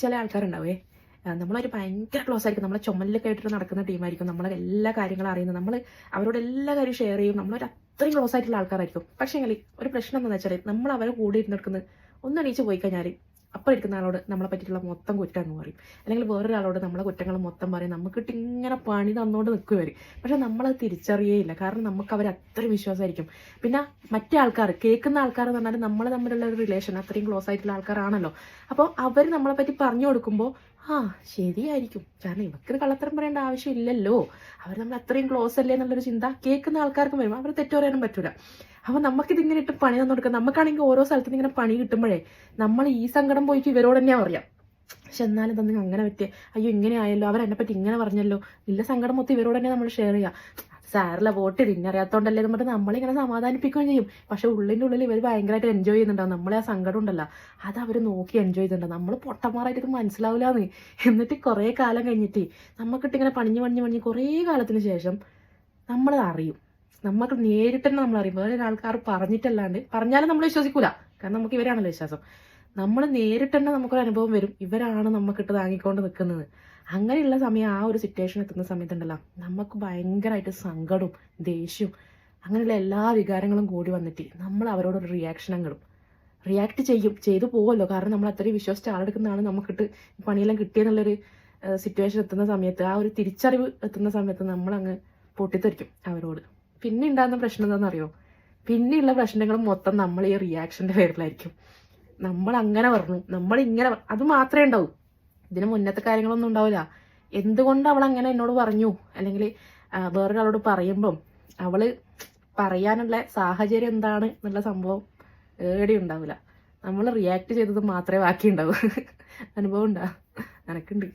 ചില ആൾക്കാരുണ്ടാവേ, നമ്മളൊരു ഭയങ്കര ക്ലോസ് ആയിരിക്കും, നമ്മളെ ചുമലിലൊക്കെ ആയിട്ട് നടക്കുന്ന ടീമായിരിക്കും, നമ്മളെ എല്ലാ കാര്യങ്ങളും അറിയുന്നത്, നമ്മൾ അവരോട് എല്ലാ കാര്യം ഷെയർ ചെയ്യും, നമ്മളൊരു അത്രയും ക്ലോസ് ആയിട്ടുള്ള ആൾക്കാരായിരിക്കും. പക്ഷേങ്കിൽ ഒരു പ്രശ്നം എന്താണെന്ന് വെച്ചാൽ നമ്മൾ അവരെ കൂടെ ഇരുന്നെടുക്കുന്നത് ഒന്നെണീച്ച് പോയി കഴിഞ്ഞാൽ അപ്പം ഇരിക്കുന്ന ആളോട് നമ്മളെ പറ്റിയിട്ടുള്ള മൊത്തം കുറ്റം എന്ന് പറയും, അല്ലെങ്കിൽ വേറൊരാളോട് നമ്മളെ കുറ്റങ്ങൾ മൊത്തം പറയും, നമുക്കിട്ട് ഇങ്ങനെ പണി തന്നുകൊണ്ട് നിൽക്കുക വരും. പക്ഷെ നമ്മളത് തിരിച്ചറിയേയില്ല, കാരണം നമുക്ക് അവർ അത്രയും വിശ്വാസമായിരിക്കും. പിന്നെ മറ്റേ ആൾക്കാർ, കേൾക്കുന്ന ആൾക്കാർ എന്ന് പറഞ്ഞാൽ നമ്മൾ തമ്മിലുള്ള ഒരു റിലേഷൻ അത്രയും ക്ലോസ് ആയിട്ടുള്ള ആൾക്കാരാണല്ലോ. അപ്പോൾ അവർ നമ്മളെ പറ്റി പറഞ്ഞു കൊടുക്കുമ്പോൾ ശരിയായിരിക്കും, കാരണം ഇവർക്ക് കള്ളത്തരം പറയേണ്ട ആവശ്യമില്ലല്ലോ, അവർ നമ്മൾ അത്രയും ക്ലോസ് അല്ലേ എന്നുള്ളൊരു ചിന്ത കേൾക്കുന്ന ആൾക്കാർക്കും വരും. അവർ തെറ്റു പറയാനും പറ്റൂല. അപ്പോൾ നമുക്കിതിങ്ങനെ ഇട്ട് പണി തന്നു കൊടുക്കുക. നമുക്കാണെങ്കിൽ ഓരോ സ്ഥലത്തും ഇങ്ങനെ പണി കിട്ടുമ്പോഴേ നമ്മൾ ഈ സങ്കടം പോയിട്ട് ഇവരോട് തന്നെയാണ് പറയാം. പക്ഷെ എന്നാലും തന്നെ അങ്ങനെ പറ്റിയ, അയ്യോ ഇങ്ങനെ ആയല്ലോ, അവരെന്നെ പറ്റി ഇങ്ങനെ പറഞ്ഞല്ലോ, ഇല്ല സങ്കടം മൊത്തം ഇവരോട് തന്നെ നമ്മൾ ഷെയർ ചെയ്യാം. സാറില്ല വോട്ട് തിന്നറിയാത്തോണ്ടല്ലേ എന്ന് പറഞ്ഞിട്ട് നമ്മളിങ്ങനെ സമാധാനിപ്പിക്കുകയും ചെയ്യും. പക്ഷെ ഉള്ളിൻ്റെ ഉള്ളിൽ ഇവർ ഭയങ്കരമായിട്ട് എൻജോയ് ചെയ്യുന്നുണ്ടാവും. നമ്മളെ ആ സങ്കടം ഉണ്ടല്ലോ അത് അവർ നോക്കി എൻജോയ് ചെയ്തിട്ടുണ്ടാവും. നമ്മൾ പൊട്ടന്മാരായിട്ട് ഇത് മനസ്സിലാവില്ലാന്ന്. എന്നിട്ട് കുറേ കാലം കഴിഞ്ഞിട്ട് നമുക്കിട്ടിങ്ങനെ പണിഞ്ഞ് കുറേ കാലത്തിന് ശേഷം നമ്മളത് അറിയും. നമുക്ക് നേരിട്ട് തന്നെ നമ്മൾ അറിയും. വേറെ ആൾക്കാർ പറഞ്ഞിട്ടല്ലാണ്ട്, പറഞ്ഞാലും നമ്മൾ വിശ്വസിക്കൂല, കാരണം നമുക്ക് ഇവരാണല്ലോ വിശ്വാസം. നമ്മൾ നേരിട്ട് തന്നെ നമുക്കൊരു അനുഭവം വരും, ഇവരാണ് നമുക്കിട്ട് താങ്ങിക്കൊണ്ട് നിൽക്കുന്നത്. അങ്ങനെയുള്ള സമയം, ആ ഒരു സിറ്റുവേഷൻ എത്തുന്ന സമയത്തുണ്ടല്ലോ നമുക്ക് ഭയങ്കരമായിട്ട് സങ്കടവും ദേഷ്യവും അങ്ങനെയുള്ള എല്ലാ വികാരങ്ങളും കൂടി വന്നിട്ട് നമ്മൾ അവരോടൊരു റിയാക്ട് ചെയ്തു പോകുമല്ലോ. കാരണം നമ്മൾ അത്രയും വിശ്വസിച്ച് ആളെടുക്കുന്നതാണ് നമുക്കിട്ട് പണിയെല്ലാം കിട്ടിയെന്നുള്ളൊരു സിറ്റുവേഷൻ എത്തുന്ന സമയത്ത്, ആ ഒരു തിരിച്ചറിവ് എത്തുന്ന സമയത്ത് നമ്മളങ്ങ് പൊട്ടിത്തെറിക്കും അവരോട്. പിന്നെ ഉണ്ടാകുന്ന പ്രശ്നം എന്താണെന്നറിയോ? പിന്നെയുള്ള പ്രശ്നങ്ങൾ മൊത്തം നമ്മൾ ഈ റിയാക്ഷൻ്റെ പേരിലായിരിക്കും. നമ്മൾ അങ്ങനെ പറഞ്ഞു, നമ്മൾ ഇങ്ങനെ, അത് മാത്രമേ ഉണ്ടാവൂ. ഇതിന് മുന്നത്തെ കാര്യങ്ങളൊന്നും ഉണ്ടാവില്ല. എന്തുകൊണ്ട് അവൾ അങ്ങനെ എന്നോട് പറഞ്ഞു, അല്ലെങ്കിൽ വേറൊരാളോട് പറയുമ്പം അവള് പറയാനുള്ള സാഹചര്യം എന്താണ് എന്നുള്ള സംഭവം ഏടെയും ഉണ്ടാവില്ല. നമ്മൾ റിയാക്ട് ചെയ്തത് മാത്രമേ ബാക്കി ഉണ്ടാവൂ. അനുഭവം ഉണ്ടാ? എനക്കുണ്ട്.